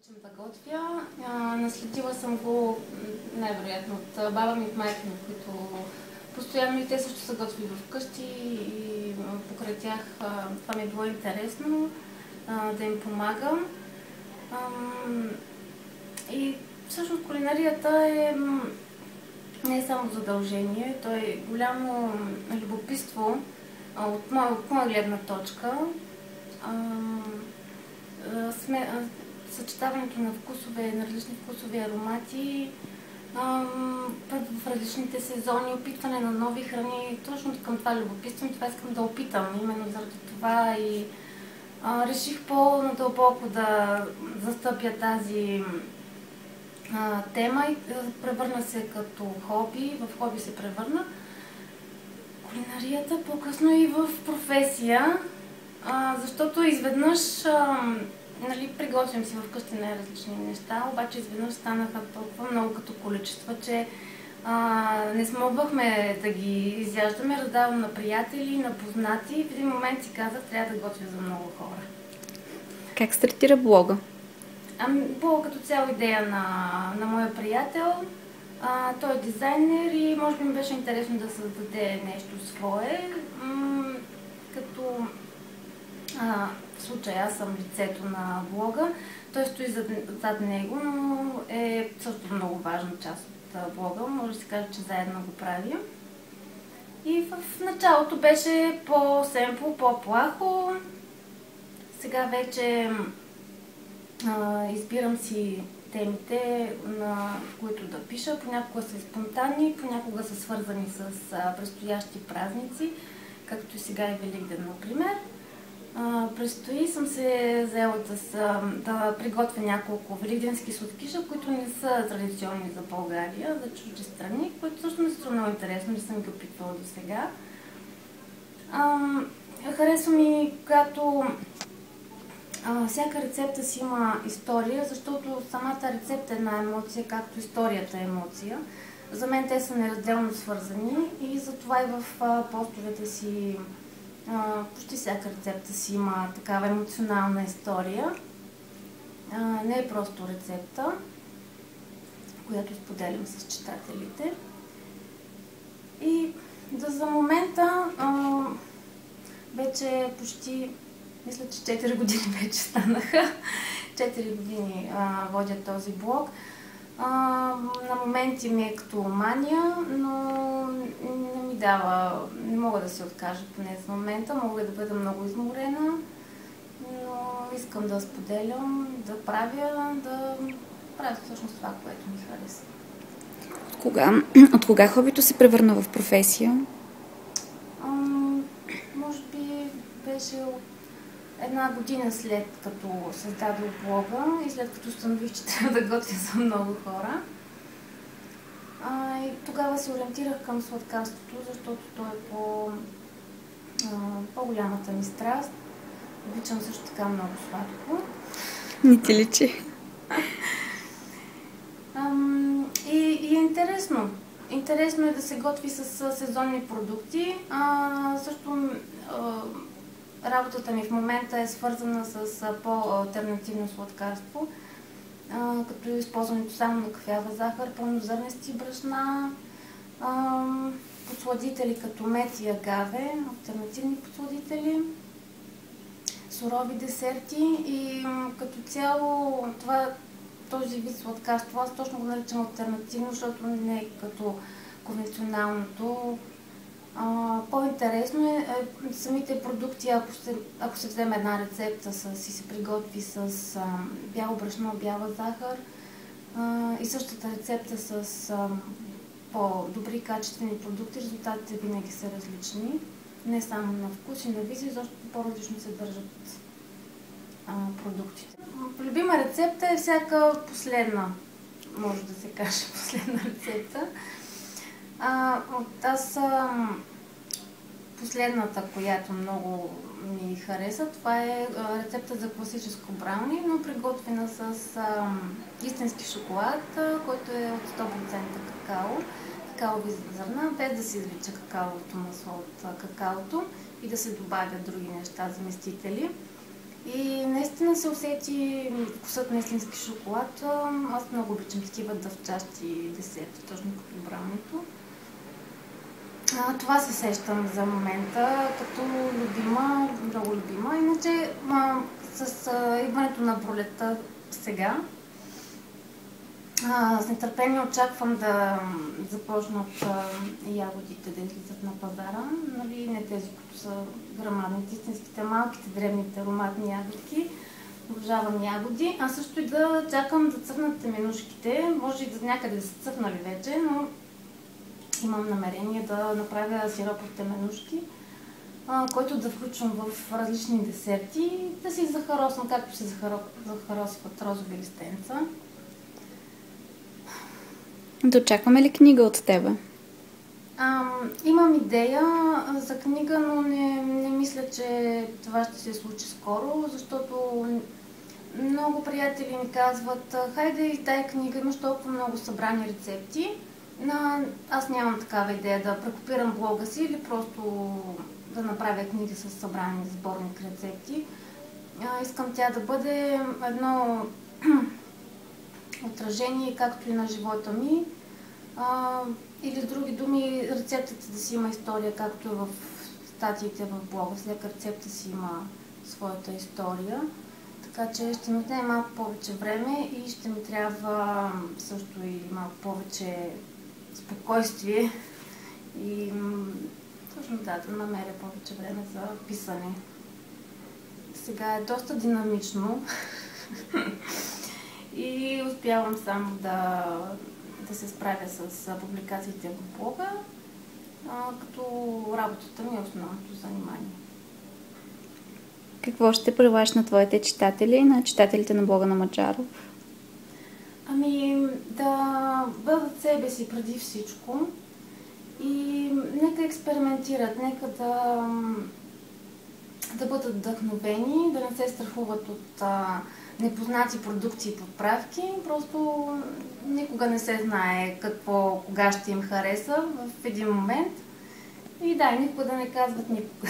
Обичам да готвя. Наследила съм го най-вероятно от баба ми и майка ми, които постоянно и те също са готвили вкъщи и покрай тях това ми е било интересно да им помагам. И всъщност кулинарията не е само задължение, то е голямо любопитство от моя гледна точка. Съчетаването на вкусове, на различни вкусови аромати, в различните сезони, опитване на нови храни, точно към това любопитство и това искам да опитам. Именно заради това и реших по-надълбоко да застъпя тази тема и превърна се като хоби, в хоби се превърна кулинарията, по-късно и в професия, защото изведнъж приготвям си вкъщи най-различни неща, обаче изведнъж станаха толкова много като количества, че не смогвахме да ги изяждаме, раздавам на приятели, на познати и в един момент си казах, трябва да готвя за много хора. Как стартира блога? Блога като цяло идея на моя приятел. Той е дизайнер и може би ми беше интересно да създаде нещо свое, като в случая аз съм лицето на блога. Той стои зад него, но е също много важна част от блога. Може да се каже, че заедно го правим. И в началото беше по-семпло, по-плахо. Сега вече избирам си темите, в които да пиша. Понякога са спонтанни, понякога са свързани с предстоящи празници, както и сега и Великден, например. Предстои съм се заела да приготвя няколко великденски сладкиша, които не са традиционни за България, за чужди страни, които също не са много интересно, не съм ги опитвала до сега. Харесва ми, когато всяка рецепта си има история, защото самата рецепта е една емоция, както историята е емоция. За мен те са неразделно свързани и затова и в постовете си почти всяка рецепта си има такава емоционална история. Не е просто рецепта, която споделям с читателите. И за момента вече почти, мисля, че 4 години вече станаха. 4 години водя този блог. На моменти ми е като мания, но не мога да се откажа поне за момента. Мога да бъда много изморена, но искам да споделям, да правя всъщност това, което ми харесва. От кога хобито се превърна в професия? Може би беше една година след като създадох блога и след като установих, че трябва да готвя за много хора. И тогава се ориентирах към сладкарството, защото то е по-голямата ми страст. Обичам също така много сладко. Не ти личи. И е интересно. Интересно е да се готви с сезонни продукти. Също работата ми в момента е свързана с по-алтернативно сладкарство, като използването само на кафява захар, пълнозърнести брашна, подсладители като мед и агаве, алтернативни подсладители, сурови десерти и като цяло този вид сладкарство, аз точно го наричам алтернативно, защото не е като конвенционалното. По-интересно е самите продукти, ако се вземе една рецепта и се приготви с бяло брашно, бяла захар и същата рецепта с по-добри качествени продукти, резултатите винаги са различни. Не само на вкус и на визия, защото по-различно се държат продуктите. Любима рецепта е всяка последна, може да се каже, последна рецепта. Аз последната, която много ми хареса, това е рецепта за класическо брауни, но приготвена с истински шоколад, който е от 100% какао, какаови зърна, без да се извлича какаовото масло от какаото и да се добавят други неща, заместители. И наистина се усети вкусът на истински шоколад. Аз много обичам такива дъвчащи десерти, точно като брането. Това се сещам за момента, като любима, много любима. Иначе с идването на пролетта сега, с нетърпение очаквам да започнат ягодите да излизат на пазара. Нали, не тези, които са грамадните, истинските, малките, дребните ароматни ягодки. Обожавам ягоди, а също и да чакам да цъфнат теменушките. Може и да някъде да са цъфнали вече, но имам намерение да направя сироп от теменушки, който да включвам в различни десерти, да си захаросвам, както се захаросват розови листенца. Да очакваме ли книга от тебе? Имам идея за книга, но не мисля, че това ще се случи скоро, защото много приятели ми казват: хайде издай книга, имаш толкова много събрани рецепти. Аз нямам такава идея да прекопирам блога си или просто да направя книга с събрани сборник рецепти. Искам тя да бъде едно отражение както и на живота ми. Или с други думи, рецептата да си има история, както в статиите в блога. Всяка рецепта си има своята история. Така че ще ми отнеме малко повече време и ще ми трябва също и малко повече спокойствие и точно да намеря повече време за писане. Сега е доста динамично и успявам само да се справя с публикациите в блога, като работата ми е основното занимание. Какво ще предлагаш на твоите читатели и на читателите на блога на Маджаров? Да бъдат себе си преди всичко и нека експериментират, нека да бъдат вдъхновени, да не се страхуват от непознати продукции и подправки. Просто никога не се знае кога ще им хареса в един момент. И никога да не казват никога.